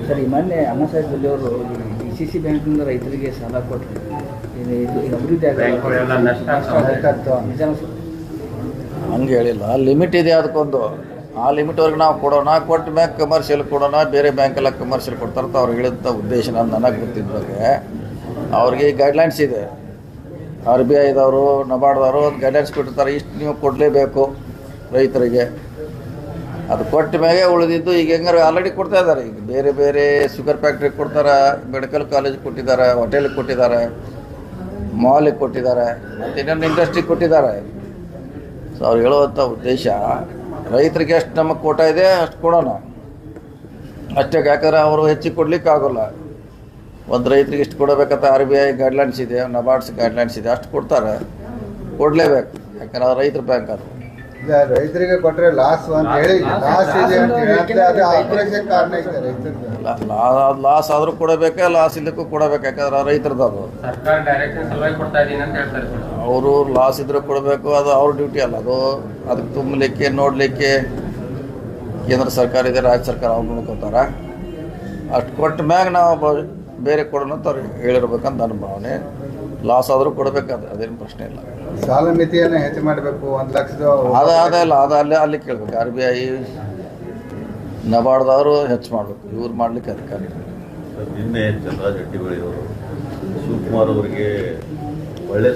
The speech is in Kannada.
ಸರ್, ಈ ಮೊನ್ನೆ ಅಣ್ಣಾಸಾಹೇಬ್ ಜೊಲ್ಲೆ ಅವರು DCC ಬ್ಯಾಂಕ್ನಿಂದ ರೈತರಿಗೆ ಸಾಲ ಕೊಟ್ಟರು. ಇದು ಅಭಿವೃದ್ಧಿ ಆಗಲ್ಲ, ನಿಜ ಸರ್? ಹಂಗೆ ಹೇಳಿಲ್ಲ, ಲಿಮಿಟ್ ಇದೆ ಅದಕ್ಕೊಂದು. ಆ ಲಿಮಿಟ್ವರೆಗೆ ನಾವು ಕೊಡೋಣ, ಕೊಟ್ಟ ಮ್ಯಾಗ ಕಮರ್ಷಿಯಲ್ ಕೊಡೋಣ. ಬೇರೆ ಬ್ಯಾಂಕೆಲ್ಲ ಕಮರ್ಷಿಯಲ್ ಕೊಡ್ತಾರಂತ ಅವ್ರು ಹೇಳಿದ ಉದ್ದೇಶ ನನಗೆ ಗೊತ್ತಿದ್ದಾಗ ಅವ್ರಿಗೆ ಗೈಡ್ಲೈನ್ಸ್ ಇದೆ. RBIದವರು, ನಬಾರ್ಡ್ದವರು ಒಂದು ಗೈಡ್ಲೈನ್ಸ್ ಕೊಟ್ಟಿರ್ತಾರೆ, ಇಷ್ಟು ನೀವು ಕೊಡಲೇಬೇಕು ರೈತರಿಗೆ. ಅದು ಕೊಟ್ಟ ಮ್ಯಾಗೆ ಉಳಿದಿದ್ದು ಈಗ ಹೆಂಗಾರು ಆಲ್ರೆಡಿ ಕೊಡ್ತಾ ಇದ್ದಾರೆ. ಈಗ ಬೇರೆ ಬೇರೆ ಶುಗರ್ ಫ್ಯಾಕ್ಟ್ರಿಗೆ ಕೊಡ್ತಾರೆ, ಮೆಡಿಕಲ್ ಕಾಲೇಜಿಗೆ ಕೊಟ್ಟಿದ್ದಾರೆ, ಹೋಟೆಲಿಗೆ ಕೊಟ್ಟಿದ್ದಾರೆ, ಮಾಲಿಗೆ ಕೊಟ್ಟಿದ್ದಾರೆ, ಮತ್ತು ಇನ್ನೊಂದು ಇಂಡಸ್ಟ್ರಿಗೆ ಕೊಟ್ಟಿದ್ದಾರೆ. ಸೊ ಅವ್ರು ಹೇಳುವಂಥ ಉದ್ದೇಶ ರೈತರಿಗೆ ಎಷ್ಟು ನಮಗೆ ಕೋಟ ಇದೆ ಅಷ್ಟು ಕೊಡೋಣ ಅಷ್ಟೇ. ಯಾಕಂದ್ರೆ ಅವರು ಹೆಚ್ಚಿಗೆ ಕೊಡ್ಲಿಕ್ಕೆ ಆಗೋಲ್ಲ. ಒಂದು ರೈತರಿಗೆ ಇಷ್ಟು ಕೊಡಬೇಕಂತ RBI ಗೈಡ್ಲೈನ್ಸ್ ಇದೆ, ನಬಾರ್ಡ್ಸ್ ಗೈಡ್ಲೈನ್ಸ್ ಇದೆ, ಅಷ್ಟು ಕೊಡ್ತಾರೆ, ಕೊಡಲೇಬೇಕು. ಯಾಕಂದ್ರೆ ಅದು ರೈತರ ಬ್ಯಾಂಕ್. ಅದು ರೈತರಿಗೆ ಕೊಟ್ಟರೆ ಲಾಸ್ ಅಂತ ಹೇಳಿ ಲಾಸ್ ಇದೆ ಅಂತ ಹೇಳಿ ಅದು ಆಪರೇಷನ್ ಕಾರಣ ಇದೆ ರೈತರಿಗೆ. ಲಾಸ್ ಆದರೂ ಕೊಡಬೇಕೆ, ಲಾಸ್ ಇಲ್ಲಕ್ಕೂ ಕೊಡಬೇಕು. ಯಾಕಂದ್ರೆ ರೈತರದ್ದು ಅದು ಅವರು ಲಾಸ್ ಇದ್ರೂ ಕೊಡಬೇಕು. ಅದು ಅವ್ರ ಡ್ಯೂಟಿ ಅಲ್ಲ. ಅದು ಅದಕ್ಕೆ ತುಂಬಲಿಕ್ಕೆ ನೋಡಲಿಕ್ಕೆ ಕೇಂದ್ರ ಸರ್ಕಾರ ಇದೆ, ರಾಜ್ಯ ಸರ್ಕಾರ ಅವ್ರು ನೋಡ್ಕೋತಾರೆ. ಅಷ್ಟು ಕೊಟ್ಟ ಮ್ಯಾಗ ನಾವು ಬೇರೆ ಕೊಡೋಣ ಅಂತ ಅವ್ರು ಹೇಳಿರ್ಬೇಕಂತ ನನ್ನ ಭಾವನೆ. ಲಾಸ್ ಆದರೂ ಕೊಡಬೇಕಾದ್ರೆ ಅದೇನು ಪ್ರಶ್ನೆ ಇಲ್ಲ. ಸಾಲ ಮಿತಿಯನ್ನು ಹೆಚ್ಚು ಮಾಡಬೇಕು, 1 ಲಕ್ಷದ ಅದಲ್ಲ, ಅದು ಅಲ್ಲಿ ಕೇಳಬೇಕು. RBI ನಬಾರ್ಡ್ದವರು ಹೆಚ್ಚು ಮಾಡಬೇಕು, ಇವ್ರು ಮಾಡಲಿಕ್ಕೆ ಅಧಿಕಾರಿ. ನಿನ್ನೆ ಚಂದ್ರರಾಜ್ ಹಟ್ಟಿಗಳು ಶಿವಕುಮಾರ್ ಅವರಿಗೆ ಒಳ್ಳೆ